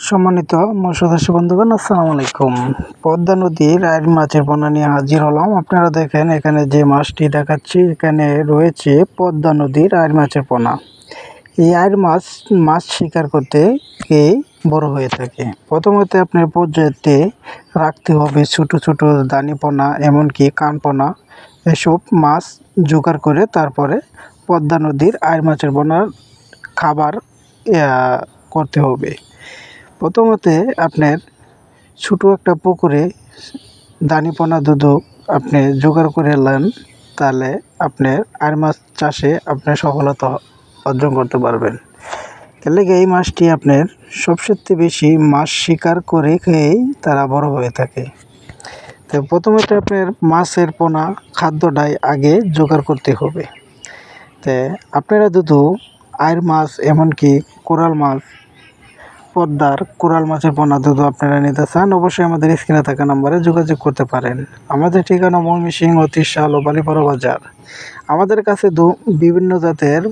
সম্মানিত মৎস্যচাষী বন্ধুগণ, আসসালামু আলাইকুম। পদ্মা নদীর আইর মাছের পোনা নিয়ে হাজির হলাম। আপনারা দেখেন এখানে যে মাছটি দেখাচ্ছি, এখানে রয়েছে পদ্মা নদীর আইর মাছের পোনা। এই আইর মাছ শিকার করতে বড় হয়ে থাকে। প্রথমত আপনার পর্যায়তে রাখতে হবে ছোট ছোট দানিপোনা, এমনকি কানপোনা, এসব মাছ জোগাড় করে তারপরে পদ্মা নদীর আইর মাছের পোনার খাবার করতে হবে। প্রথমতে আপনার ছোটো একটা পুকুরে দানিপোনা দুধ আপনি জোগাড় করে নেন, তাহলে আপনার আইর মাছ চাষে আপনি সফলতা অর্জন করতে পারবেন। তাহলে এই মাছটি আপনার সবচেয়ে বেশি মাছ শিকার করে খেয়েই তারা বড় হয়ে থাকে। তো প্রথমত আপনার মাছের পোনা খাদ্যটাই আগে জোগাড় করতে হবে। তো আপনারা দুধু আইর মাছ, এমনকি কোরাল মাছ, পদ্মার কোরাল মাছের পোনা দুধ আপনারা নিতে চান, অবশ্যই আমাদের স্ক্রিনে থাকা নম্বরে যোগাযোগ করতে পারেন। আমাদের ঠিকানা ময়মনসিংহ, ত্রিশাল ও বালিপাড়া বাজার। আমাদের কাছে বিভিন্ন জাতের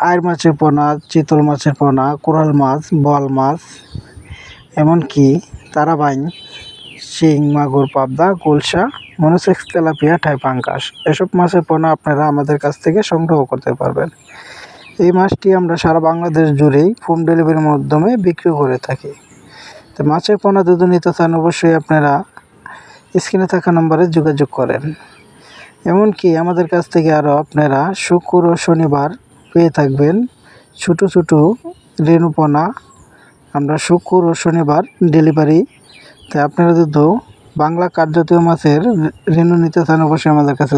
আইর মাছের পোনা, চিতল মাছের পোনা, কোরাল মাছ, বোয়াল মাছ, এমনকি তারাবাইন, শিং, মাগুর, পাবদা, গুলশা, মনোসেক্স, তেলাপিয়া, টাই পাঙ্গাস, এসব মাছের পোনা আপনারা আমাদের কাছ থেকে সংগ্রহ করতে পারবেন। এই মাছটি আমরা সারা বাংলাদেশ জুড়েই হোম ডেলিভারির মাধ্যমে বিক্রি করে থাকি। তো মাছের পোনা দুধ নিতে চান, অবশ্যই আপনারা স্ক্রিনে থাকা নম্বরে যোগাযোগ করেন। এমনকি আমাদের কাছ থেকে আরও আপনারা শুক্র ও শনিবার পেয়ে থাকবেন ছোটো ছোটো রেণু পোনা। আমরা শুক্র ও শনিবার ডেলিভারি। তাই আপনারা যদি বাংলা কার্যতীয় মাছের রেণু নিতে চান, অবশ্যই আমাদের কাছে